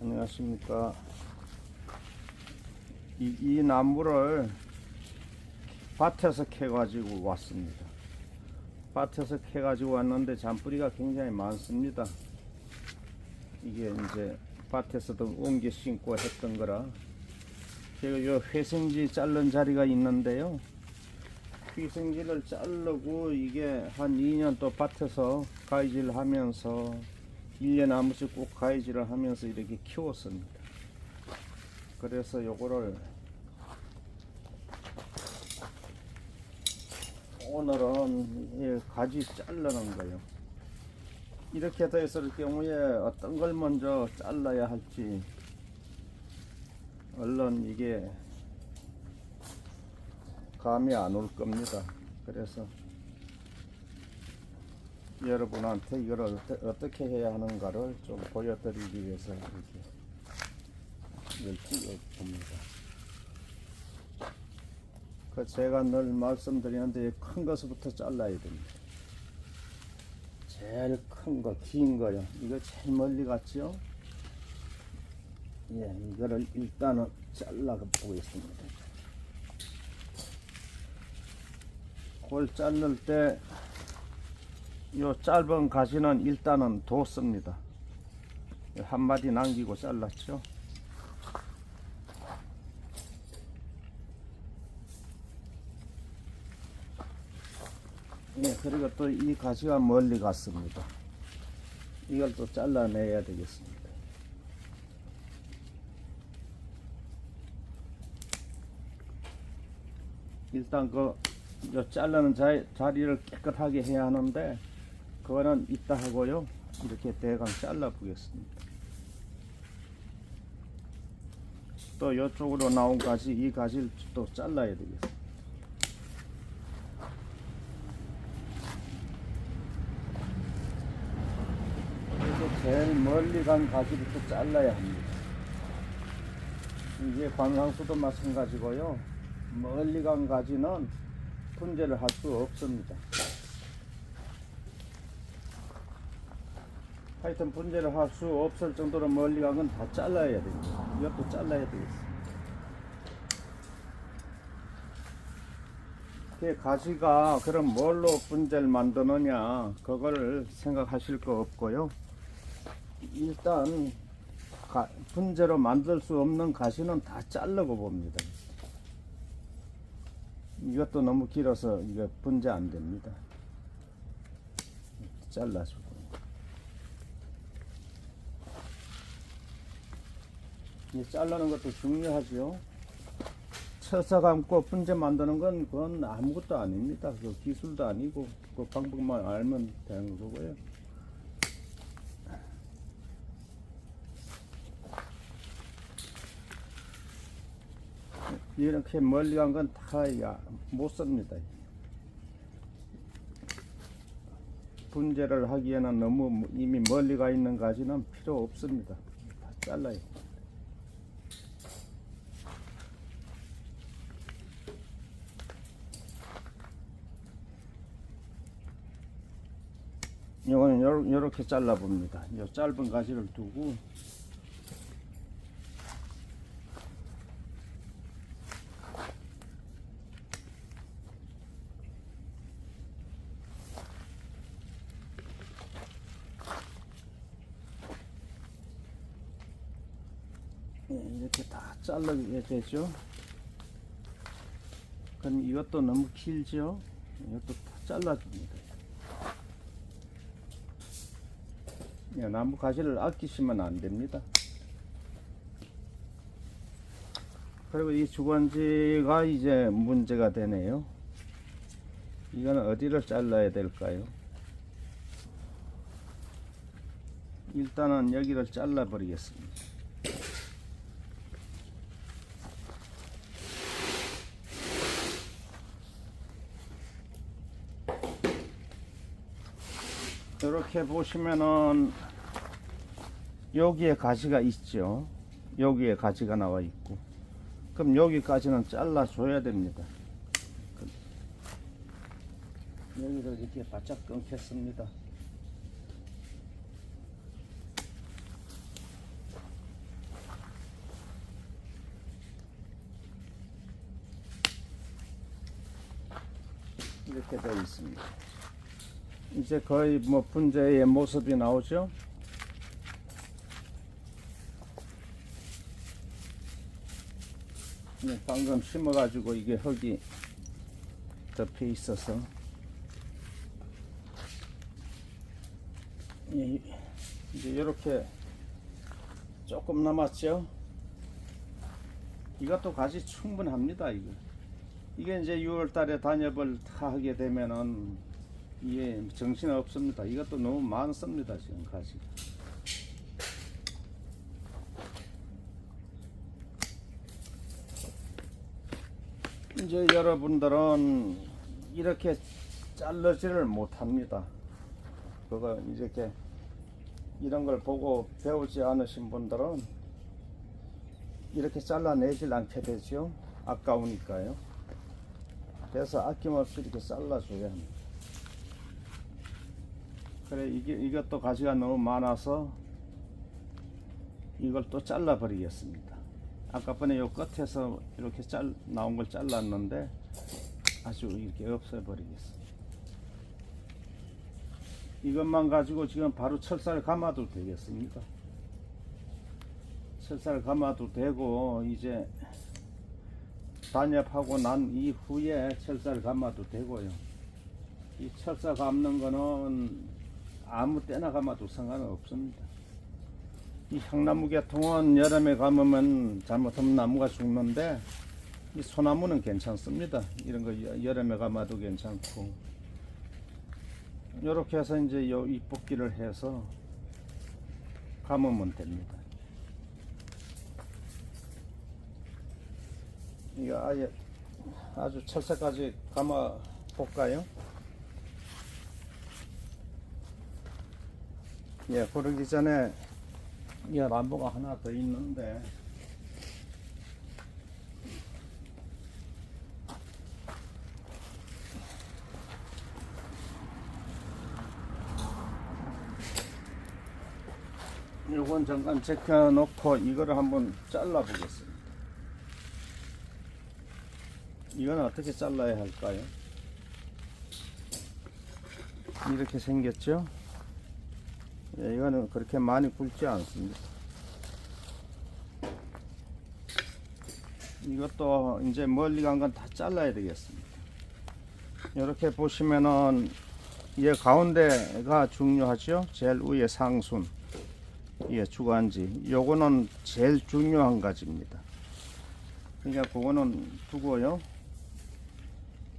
안녕하십니까. 이 나무를 밭에서 캐가지고 왔습니다. 밭에서 캐가지고 왔는데 잔뿌리가 굉장히 많습니다. 이게 이제 밭에서도 옮겨 심고 했던 거라. 제가 요 회생지 자른 자리가 있는데요. 회생지를 자르고 이게 한 2년 또 밭에서 가위질 하면서 1년에 한 번씩 꼭 가위질을 하면서 이렇게 키웠습니다. 그래서 요거를 오늘은 가지 자르는 거예요. 이렇게 되었을 경우에 어떤 걸 먼저 잘라야 할지 얼른 이게 감이 안 올 겁니다. 그래서 여러분한테 이걸 어떻게 해야 하는가를 좀 보여드리기 위해서 이렇게 찍어봅니다. 제가 늘 말씀드리는데 큰 것부터 잘라야 됩니다. 제일 큰 거, 긴 거요. 이거 제일 멀리 갔죠? 예, 이거를 일단은 잘라 보겠습니다. 그걸 자를 때 요 짧은 가지는 일단은 뒀습니다. 한 마디 남기고 잘랐죠. 예, 그리고 또 이 가지가 멀리 갔습니다. 이걸 또 잘라내야 되겠습니다. 일단 요 자르는 자리를 깨끗하게 해야 하는데 그거는 이따 하고요. 이렇게 대강 잘라 보겠습니다. 또 이쪽으로 나온 가지, 이 가지를 또 잘라야 되겠습니다. 그래서 제일 멀리 간 가지부터 잘라야 합니다. 이게 관상수도 마찬가지고요. 멀리 간 가지는 분재를 할 수 없습니다. 하여튼 분재를 할 수 없을 정도로 멀리 간 건 다 잘라야 됩니다. 이것도 잘라야 되겠습니다. 가지가 그럼 뭘로 분재를 만드느냐 그거를 생각하실 거 없고요. 일단 분재로 만들 수 없는 가지는 다 자르고 봅니다. 이것도 너무 길어서 이거 분재 안 됩니다. 잘라주고. 이 자르는 것도 중요하죠. 쳐서 감고 분재 만드는 건 그건 아무것도 아닙니다. 그 기술도 아니고 그 방법만 알면 되는 거고요. 이렇게 멀리 간 건 다 못 씁니다. 분재를 하기에는 너무 이미 멀리 가 있는 가지는 필요 없습니다. 다 잘라요. 이거는 이렇게 잘라 봅니다. 이 짧은 가지를 두고 이렇게 다 잘라야 되죠. 그럼 이것도 너무 길죠. 이것도 다 잘라줍니다. 나무 가지를 아끼시면 안 됩니다. 그리고 이 주건지가 이제 문제가 되네요. 이거는 어디를 잘라야 될까요? 일단은 여기를 잘라 버리겠습니다. 이렇게 보시면은 여기에 가지가 있죠. 여기에 가지가 나와 있고, 그럼 여기까지는 잘라 줘야 됩니다. 여기를 이렇게 바짝 끊겠습니다. 이렇게 되어 있습니다. 이제 거의 뭐 분재의 모습이 나오죠. 방금 심어가지고 이게 흙이 덮여 있어서 이제 이렇게 조금 남았죠. 이것도 가지 충분합니다. 이게 이제 6월달에 단엽을 다 하게 되면은 이게 정신 없습니다. 이것도 너무 많습니다. 지금 가지. 이제 여러분들은 이렇게 자르지를 못합니다. 그거 이렇게 이런 걸 보고 배우지 않으신 분들은 이렇게 잘라내질 않게 되죠. 아까우니까요. 그래서 아낌없이 이렇게 잘라줘야 합니다. 그래, 이것도 가지가 너무 많아서 이걸 또 잘라버리겠습니다. 아까 번에 요 끝에서 이렇게 나온 걸 잘랐는데 아주 이렇게 없애버리겠습니다. 이것만 가지고 지금 바로 철사를 감아도 되겠습니다. 철사를 감아도 되고, 이제 단엽하고 난 이후에 철사를 감아도 되고요. 이 철사 감는 거는 아무 때나 감아도 상관은 없습니다. 이 향나무 계통은 여름에 감으면 잘못하면 나무가 죽는데, 이 소나무는 괜찮습니다. 이런 거 여름에 감아도 괜찮고, 이렇게 해서 이제 요 잎뽑기를 해서 감으면 됩니다. 이거 아주 철사까지 감아 볼까요? 예, 그러기 전에 이 나무가 하나 더 있는데, 요건 잠깐 제껴 놓고 이거를 한번 잘라 보겠습니다. 이건 어떻게 잘라야 할까요? 이렇게 생겼죠? 예, 이거는 그렇게 많이 굵지 않습니다. 이것도 이제 멀리 간 건 다 잘라야 되겠습니다. 이렇게 보시면은 이 가운데가 중요하죠. 제일 위에 상순, 예, 주간지, 요거는 제일 중요한 가지입니다. 그러니까 그거는 두고요.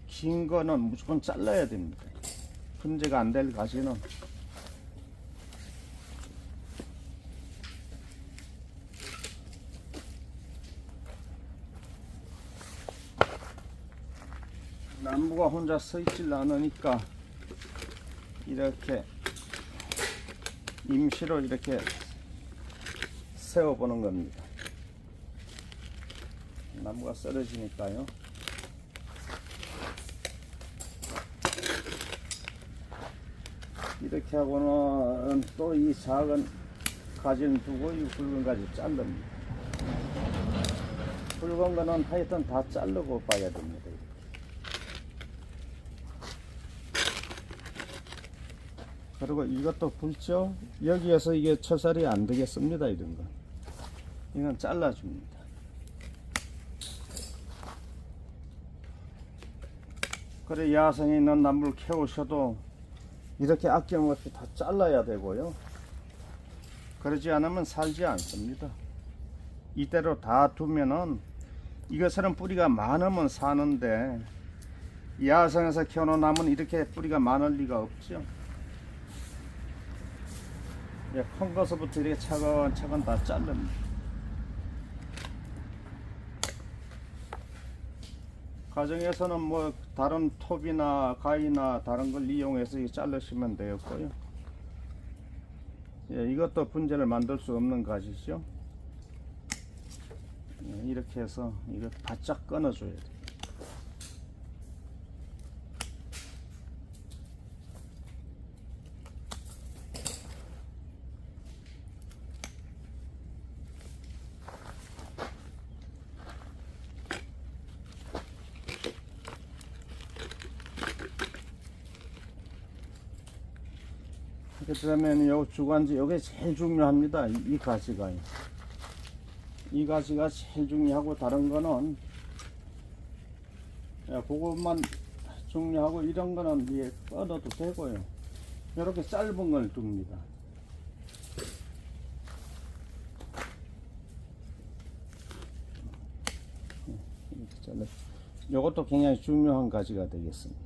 긴 거는 무조건 잘라야 됩니다. 분재가 안 될 가지는. 나무가 혼자 서 있질 않으니까 이렇게 임시로 이렇게 세워보는 겁니다. 나무가 쓰러지니까요. 이렇게 하고는 또 이 작은 가지는 두고 이 굵은 가지 자릅니다. 굵은 거는 하여튼 다 자르고 봐야 됩니다. 그리고 이것도 굵죠? 여기에서 이게 처살이 안 되겠습니다. 이런 거. 이건 잘라줍니다. 그래, 야생에 있는 나무를 캐오셔도 이렇게 아낌없이 다 잘라야 되고요. 그러지 않으면 살지 않습니다. 이대로 다 두면은, 이것은 뿌리가 많으면 사는데, 야생에서 키워놓은 나무는 이렇게 뿌리가 많을 리가 없죠. 예, 큰 것부터 이렇게 차근차근 다 자릅니다. 가정에서는 뭐 다른 톱이나 가위나 다른 걸 이용해서 자르시면 되겠고요. 예, 이것도 분재를 만들 수 없는 가지죠. 예, 이렇게 해서 이거 바짝 끊어줘야 돼요. 그러면 요 주간지 요게 제일 중요합니다. 이 가지가. 이 가지가 제일 중요하고 다른 거는 그것만 중요하고 이런 거는 위에 뻗어도 되고요. 이렇게 짧은 걸 둡니다. 이것도 굉장히 중요한 가지가 되겠습니다.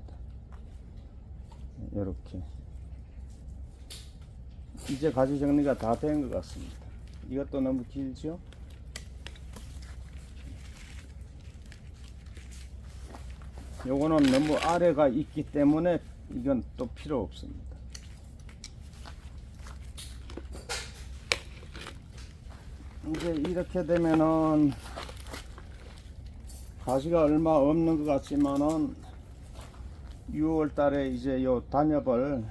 이렇게 이제 가지 정리가 다 된 것 같습니다. 이것도 너무 길죠? 요거는 너무 아래가 있기 때문에 이건 또 필요 없습니다. 이제 이렇게 되면은 가시가 얼마 없는 것 같지만은 6월 달에 이제 요 단엽을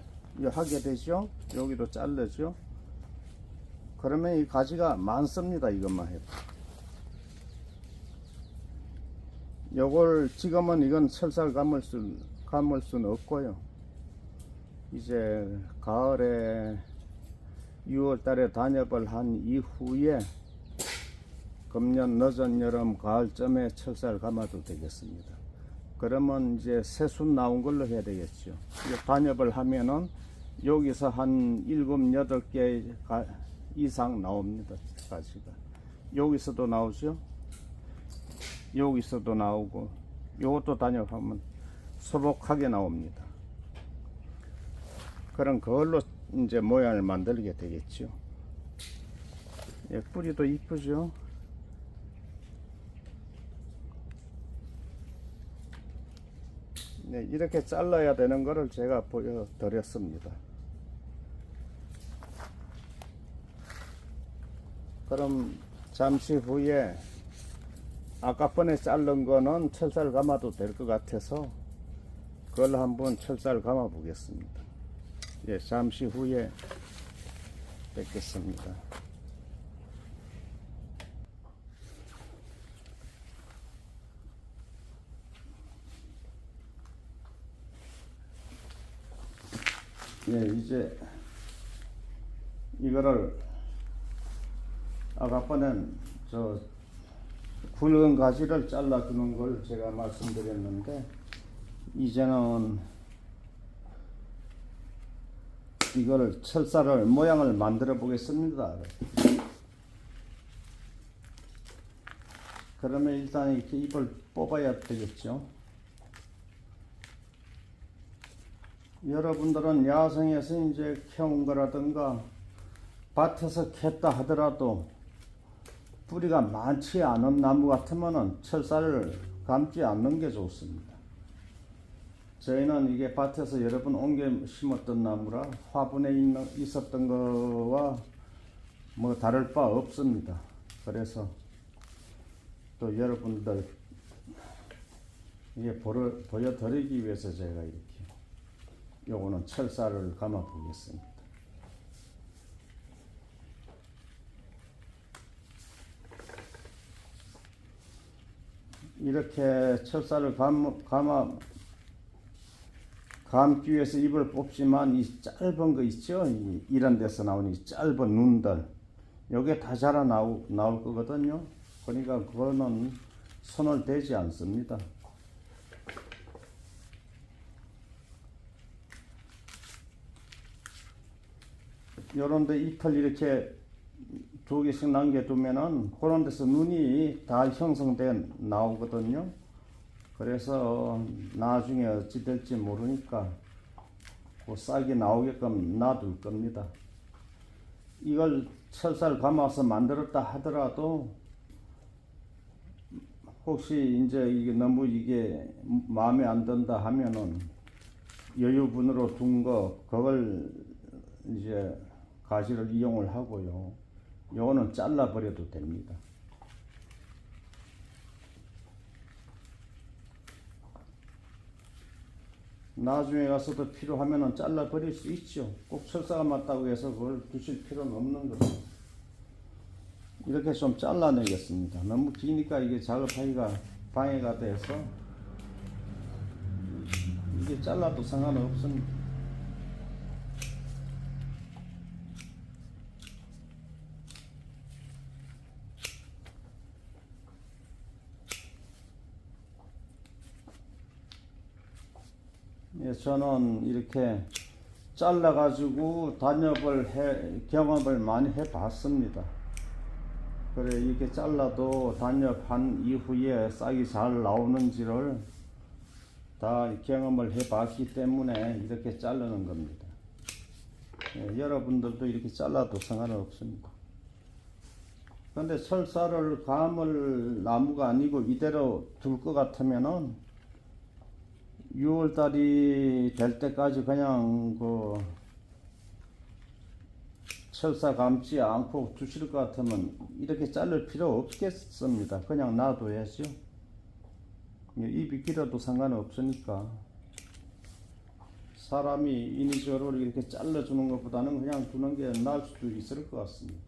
하게 되죠. 여기도 자르죠. 그러면 이 가지가 많습니다. 이것만 해도. 요걸 지금은 이건 철사를 감을 수는 없고요. 이제 가을에 6월 달에 단엽을 한 이후에 금년 늦은 여름 가을쯤에 철사를 감아도 되겠습니다. 그러면 이제 새순 나온 걸로 해야 되겠죠. 단엽을 하면은 여기서 한 7, 8개 이상 나옵니다. 가지가. 여기서도 나오죠. 여기서도 나오고, 요것도 단엽하면 소복하게 나옵니다. 그럼 그걸로 이제 모양을 만들게 되겠죠. 예, 뿌리도 이쁘죠. 네, 이렇게 잘라야 되는 거를 제가 보여드렸습니다. 그럼 잠시 후에 아까 번에 자른 거는 철사를 감아도 될 것 같아서 그걸 한번 철사를 감아 보겠습니다. 예, 잠시 후에 뵙겠습니다. 예, 이제 이거를 아까 번엔 저 굵은 가지를 잘라주는 걸 제가 말씀드렸는데 이제는 이거를 철사를 모양을 만들어 보겠습니다. 그러면 일단 이렇게 잎을 뽑아야 되겠죠. 여러분들은 야생에서 이제 캐온 거라든가 밭에서 캤다 하더라도 뿌리가 많지 않은 나무 같으면은 철사를 감지 않는 게 좋습니다. 저희는 이게 밭에서 여러 번 옮겨 심었던 나무라 화분에 있었던 거와 뭐 다를 바 없습니다. 그래서 또 여러분들 이게 보여드리기 위해서 제가 이렇게 요거는 철사를 감아 보겠습니다. 이렇게 철사를 감기 위해서 잎을 뽑지만 이 짧은 거 있죠? 이런 데서 나오는 이 짧은 눈들 요게 다 자라 나올 거거든요. 그러니까 그거는 손을 대지 않습니다. 요런데 잎을 이렇게 2개씩 남겨두면은 그런 데서 눈이 다 형성돼 나오거든요. 그래서 나중에 어찌 될지 모르니까 그 싹이 나오게끔 놔둘 겁니다. 이걸 철사를 감아서 만들었다 하더라도 혹시 이제 이게 너무 이게 마음에 안 든다 하면은 여유분으로 둔 거 그걸 이제 가지를 이용을 하고요. 요거는 잘라 버려도 됩니다. 나중에 가서도 필요하면은 잘라 버릴 수 있죠. 꼭 철사가 맞다고 해서 그걸 두실 필요는 없는 거죠. 이렇게 좀 잘라내겠습니다. 너무 기니까 이게 작업하기가 방해가 돼서 이게 잘라도 상관없습니다. 예, 저는 이렇게 잘라 가지고 경험을 많이 해 봤습니다. 그래, 이렇게 잘라도 단엽한 이후에 싹이 잘 나오는지를 다 경험을 해 봤기 때문에 이렇게 자르는 겁니다. 예, 여러분들도 이렇게 잘라도 상관없습니다. 근데 철사를 감을 나무가 아니고 이대로 둘 것 같으면은 6월달이 될 때까지 그냥 철사 감지 않고 두실 것 같으면 이렇게 자를 필요 없겠습니다. 그냥 놔둬야죠. 입이 길어도 상관없으니까. 사람이 인위적으로 이렇게 잘라주는 것보다는 그냥 두는 게 나을 수도 있을 것 같습니다.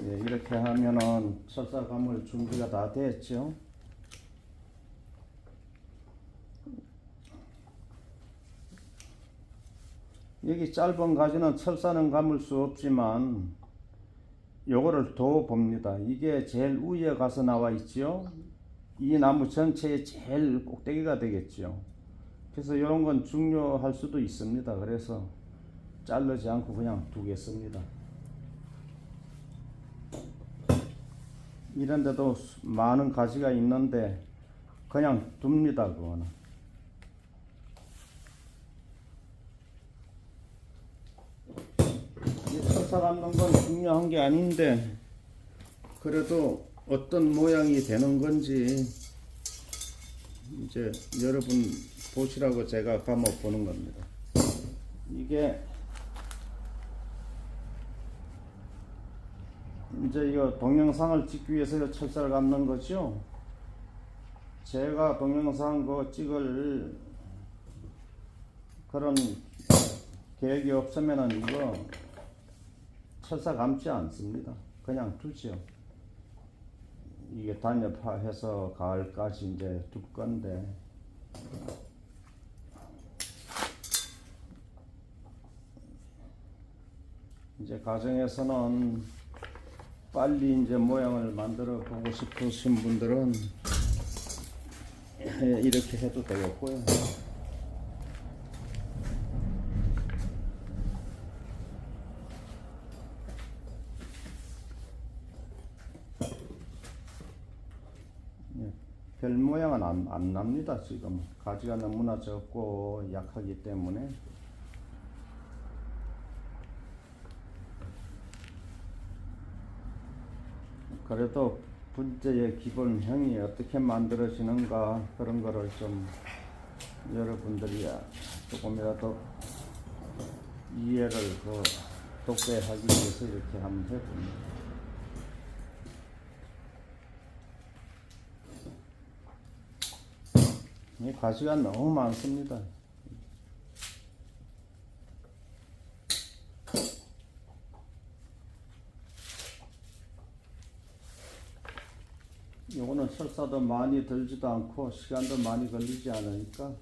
예, 이렇게 하면은 철사 감을 준비가 다 됐죠. 여기 짧은 가지는 철사는 감을 수 없지만 요거를 더 봅니다. 이게 제일 위에 가서 나와 있죠. 이 나무 전체의 제일 꼭대기가 되겠죠. 그래서 이런 건 중요할 수도 있습니다. 그래서 자르지 않고 그냥 두겠습니다. 이런데도 많은 가지가 있는데 그냥 둡니다. 그거는. 철사 감는 건 중요한 게 아닌데 그래도 어떤 모양이 되는 건지 이제 여러분 보시라고 제가 감아 보는 겁니다. 이게 이제 이거 동영상을 찍기 위해서 철사를 감는 거죠. 제가 동영상 찍을 그런 계획이 없으면은 이거 철사 감지 않습니다. 그냥 두죠. 이게 단엽화해서 가을까지 이제 둘 건데 이제 가정에서는 빨리 이제 모양을 만들어 보고 싶으신 분들은 이렇게 해도 되겠고요. 별 모양은 안 납니다. 지금 가지가 너무나 적고 약하기 때문에. 그래도 분재의 기본형이 어떻게 만들어지는가 그런 거를 좀 여러분들이 조금이라도 이해를 돕게 하기 위해서 이렇게 한번 해봅니다. 이 가지가 너무 많습니다. 요거는 철사도 많이 들지도 않고 시간도 많이 걸리지 않으니까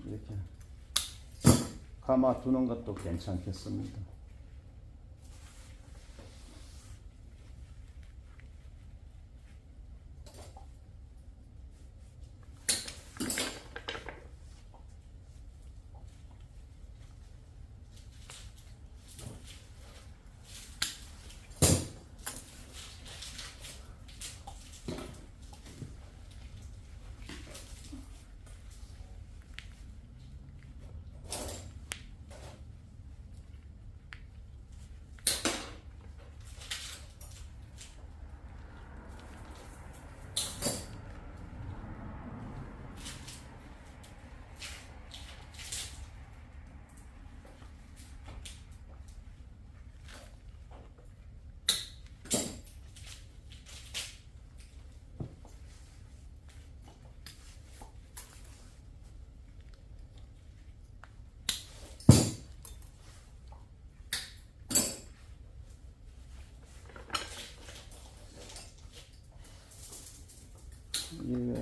이렇게 감아 두는 것도 괜찮겠습니다.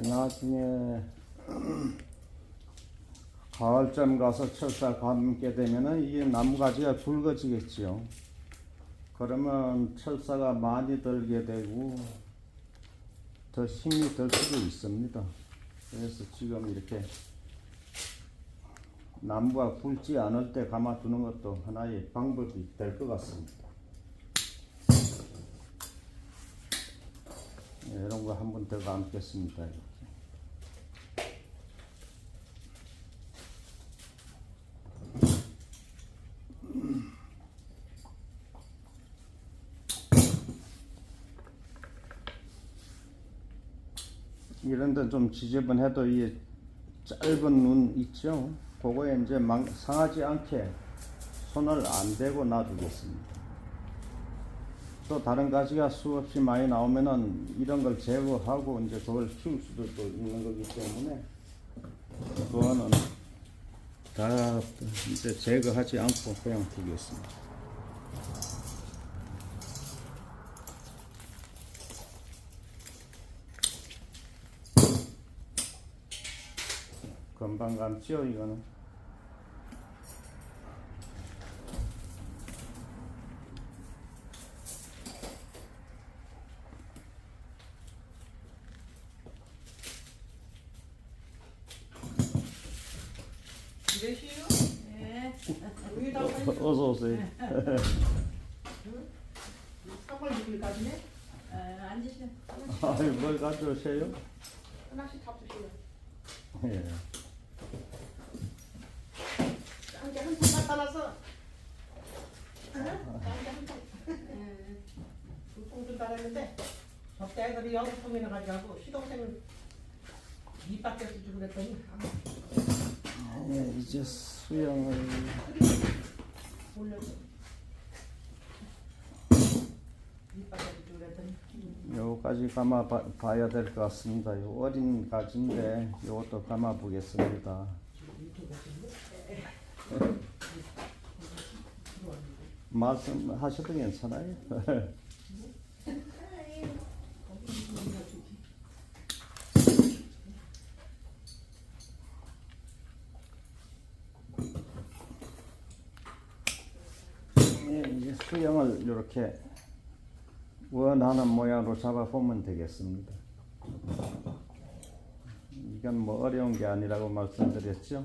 나중에 가을쯤 가서 철사 감게 되면은 이 나무가지가 굵어지겠지요. 그러면 철사가 많이 들게 되고 더 힘이 들 수도 있습니다. 그래서 지금 이렇게 나무가 굵지 않을 때 감아두는 것도 하나의 방법이 될 것 같습니다. 네, 이런 거 한 번 더 감겠습니다. 이렇게. 이런 데 좀 지저분해도 이 짧은 눈 있죠? 그거에 이제 상하지 않게 손을 안 대고 놔두겠습니다. 또 다른 가지가 수없이 많이 나오면은 이런 걸 제거하고 이제 그걸 키울 수도 또 있는 거기 때문에 그거는 다 이제 제거하지 않고 그냥 두겠습니다. 금방 감죠 이거는. 몇시요? 네. 여기다 어서 오세요. 선물 주기까지네. 앉으세요. 아유, 뭘 가져오세요? 하나씩 잡수시오. 예. 짠게 한 통 갖다 놔서. 짠게 한 통. 두통 준다 그랬는데 저때 애들이 여섯 통이나 가져가고 시동생은 밑밖에 주고 그랬더니 예, 이제 수영을 올려줘. 밑밖에 주고 그랬더니 요까지 감아 봐야 될 것 같습니다. 요 어린 가지인데 요것도 감아 보겠습니다. 말씀하셔도 괜찮아요. 예, 이제 수영을 이렇게 원하는 모양으로 잡아보면 되겠습니다. 이건 뭐 어려운 게 아니라고 말씀드렸죠.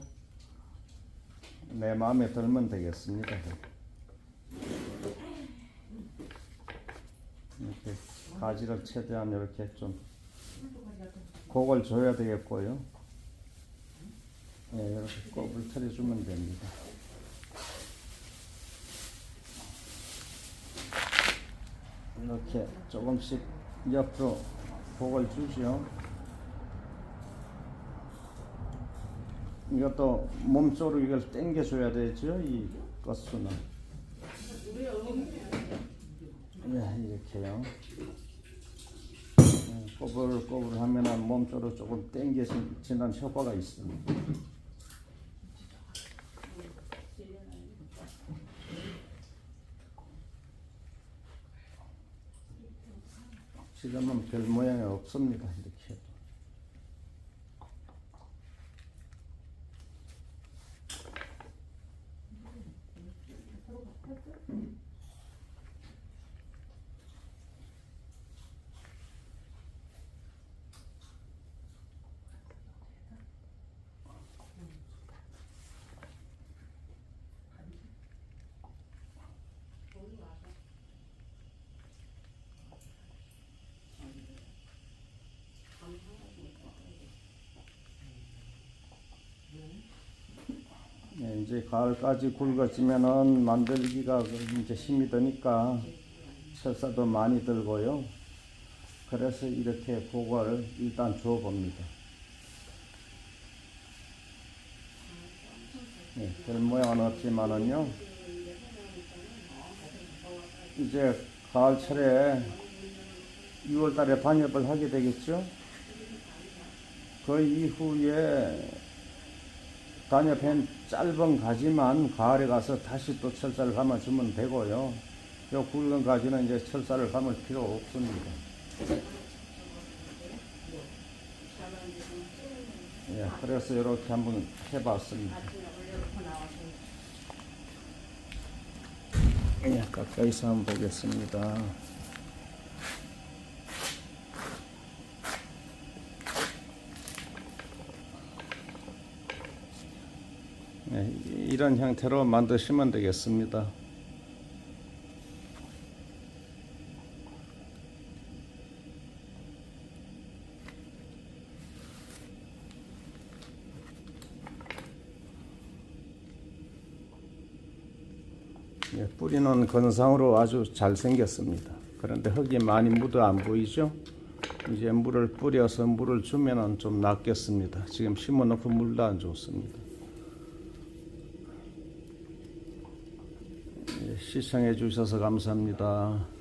내 마음에 들면 되겠습니다. 이렇게 가지를 최대한 이렇게 좀 곡을 줘야 되겠고요. 네, 이렇게 꼽을 틀어주면 됩니다. 이렇게 조금씩 옆으로 곡을 주죠. 이것도 몸쪽으로 이걸 당겨줘야 되죠. 이 꽃수는. 네, 이렇게요. 꼬불꼬불 하면은 몸쪽으로 조금 당겨지는 효과가 있습니다. 지금은 별 모양이 없습니다. 이렇게 해도. 네, 이제 가을까지 굵어지면은 만들기가 이제 힘이 드니까 철사도 많이 들고요. 그래서 이렇게 그거를 일단 줘 봅니다. 네, 별 모양은 없지만은요. 이제 가을철에 6월달에 반엽을 하게 되겠죠. 그 이후에 단엽한 짧은 가지만 가을에 가서 다시 또 철사를 감아주면 되고요. 요 굵은 가지는 이제 철사를 감을 필요 없습니다. 예, 그래서 이렇게 한번 해봤습니다. 예, 가까이서 한번 보겠습니다. 이런 형태로 만드시면 되겠습니다. 예, 뿌리는 건상으로 아주 잘 생겼습니다. 그런데 흙이 많이 묻어 안 보이죠? 이제 물을 뿌려서 물을 주면은 좀 낫겠습니다. 지금 심어놓고 물도 안 좋습니다. 예, 시청해 주셔서 감사합니다.